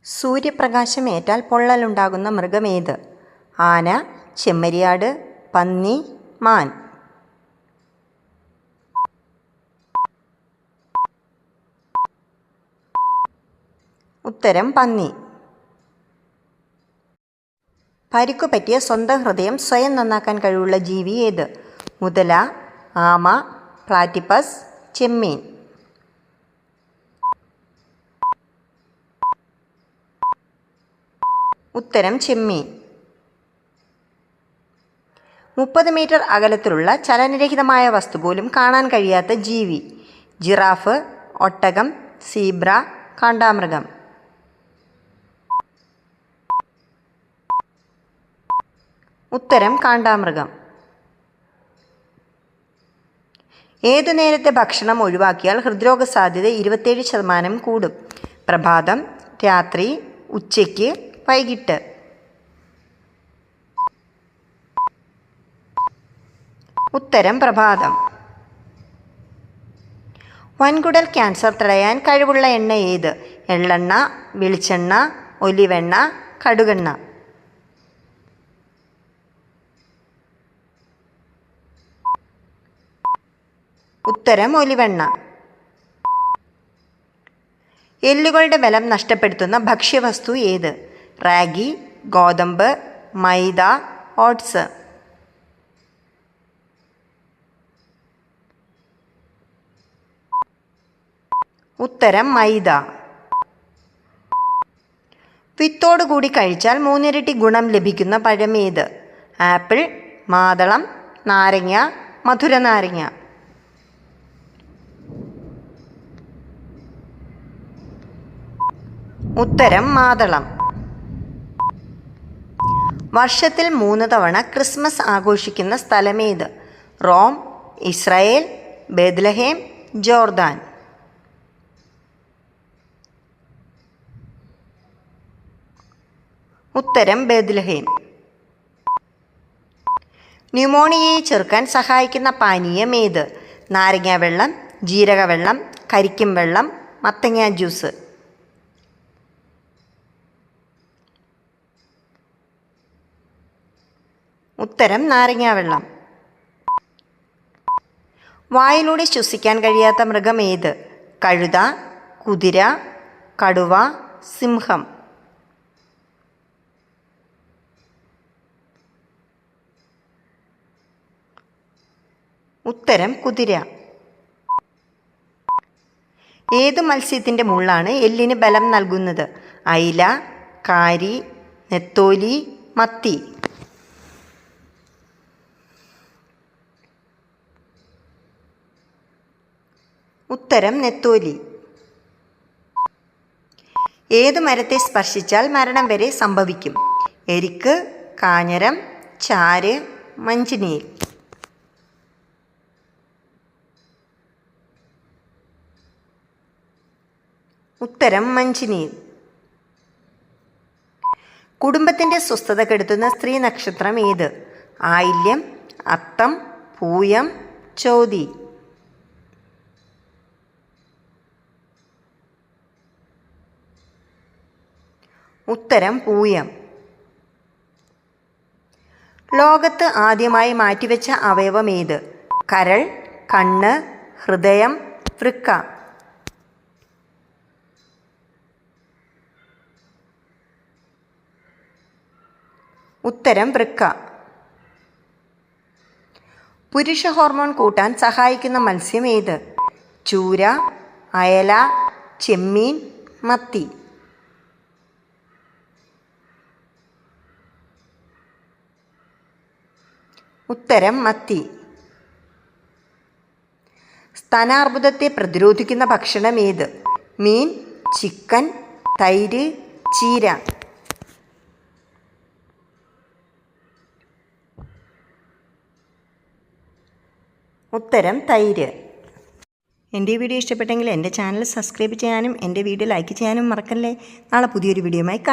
സൂര്യപ്രകാശം ഏറ്റാൽ പൊള്ളലുണ്ടാകുന്ന മൃഗമേത്? ആന, ചെമ്മരിയാട്, പന്നി, മാൻ. ഉത്തരം പന്നി. പരിക്കു പറ്റിയ സ്വന്തം ഹൃദയം സ്വയം നന്നാക്കാൻ കഴിവുള്ള ജീവി ഏത്? മുതല, ആമ, പ്ലാറ്റിപ്പസ്, ചെമ്മീൻ. ഉത്തരം ചെമ്മീൻ. 30 മീറ്റർ അകലത്തിലുള്ള ചലനരഹിതമായ വസ്തു പോലും കാണാൻ കഴിയാത്ത ജീവി? ജിറാഫ്, ഒട്ടകം, സീബ്ര, കാണ്ടാമൃഗം. ഉത്തരം കാണ്ടാമൃഗം. ഏതു നേരത്തെ ഭക്ഷണം ഒഴിവാക്കിയാൽ ഹൃദ്രോഗ സാധ്യത 27% കൂടും? പ്രഭാതം, രാത്രി, ഉച്ചയ്ക്ക്, വൈകിട്ട്. ഉത്തരം പ്രഭാതം. വൻകുടൽ ക്യാൻസർ തടയാൻ കഴിവുള്ള എണ്ണ ഏത്? എള്ളെണ്ണ, വെളിച്ചെണ്ണ, ഒലിവെണ്ണ, കടുകെണ്ണ. ഉത്തരം ഒലിവെണ്ണ. എല്ലുകളുടെ ബലം നഷ്ടപ്പെടുത്തുന്ന ഭക്ഷ്യവസ്തു ഏത്? റാഗി, ഗോതമ്പ്, മൈദ, ഓട്സ്. ഉത്തരം മൈദ. വിത്തോടുകൂടി കഴിച്ചാൽ 3 ഇരട്ടി ഗുണം ലഭിക്കുന്ന പഴമേത്? ആപ്പിൾ, മാതളം, നാരങ്ങ, മധുര നാരങ്ങ. ഉത്തരം മാതളം. വർഷത്തിൽ 3 തവണ ക്രിസ്മസ് ആഘോഷിക്കുന്ന സ്ഥലമേത്? Rome, Israel, Bethlehem, Jordan. ഉത്തരം ബെത്ലഹേം. ന്യൂമോണിയയെ ചെറുക്കാൻ സഹായിക്കുന്ന പാനീയം ഏത്? നാരങ്ങ വെള്ളം, ജീരകവെള്ളം, കരിക്കും വെള്ളം, മത്തങ്ങ ജ്യൂസ്. ഉത്തരം നാരങ്ങാവെള്ളം. വായിലൂടെ ശ്വസിക്കാൻ കഴിയാത്ത മൃഗം ഏത്? കഴുത, കുതിര, കടുവ, സിംഹം. ഉത്തരം കുതിര. ഏതു മത്സ്യത്തിൻ്റെ മുള്ളാണ് എല്ലിന് ബലം നൽകുന്നത്? അയില, കാരി, നെത്തോലി, മത്തി. ഉത്തരം നെത്തോലി. ഏതു മരത്തെ സ്പർശിച്ചാൽ മരണം വരെ സംഭവിക്കും? എരിക്ക്, കാഞ്ഞരം, ചാര്, മഞ്ചിനീർ. ഉത്തരം മഞ്ചിനീർ. കുടുംബത്തിൻ്റെ സ്വസ്ഥത കെടുത്തുന്ന സ്ത്രീ നക്ഷത്രം ഏത്? ആയില്യം, അത്തം, പൂയം, ചോതി. ഉത്തരം പൂയം. ലോകത്ത് ആദ്യമായി മാറ്റിവെച്ച അവയവം ഏത്? കരൾ, കണ്ണ്, ഹൃദയം, വൃക്ക. ഉത്തരം വൃക്ക. പുരുഷ ഹോർമോൺ കൂട്ടാൻ സഹായിക്കുന്ന മത്സ്യം ഏത്? ചൂര, അയല, ചെമ്മീൻ, മത്തി. ഉത്തരം മത്തി. സ്തനാർബുദത്തെ പ്രതിരോധിക്കുന്ന ഭക്ഷണം ഏത്? മീൻ, ചിക്കൻ, തൈര്, ചീര. ഉത്തരം തൈര്. എൻ്റെ വീഡിയോ ഇഷ്ടപ്പെട്ടെങ്കിൽ എൻ്റെ ചാനൽ സബ്സ്ക്രൈബ് ചെയ്യാനും എൻ്റെ വീഡിയോ ലൈക്ക് ചെയ്യാനും മറക്കല്ലേ. നാളെ പുതിയൊരു വീഡിയോയുമായി കാണാം.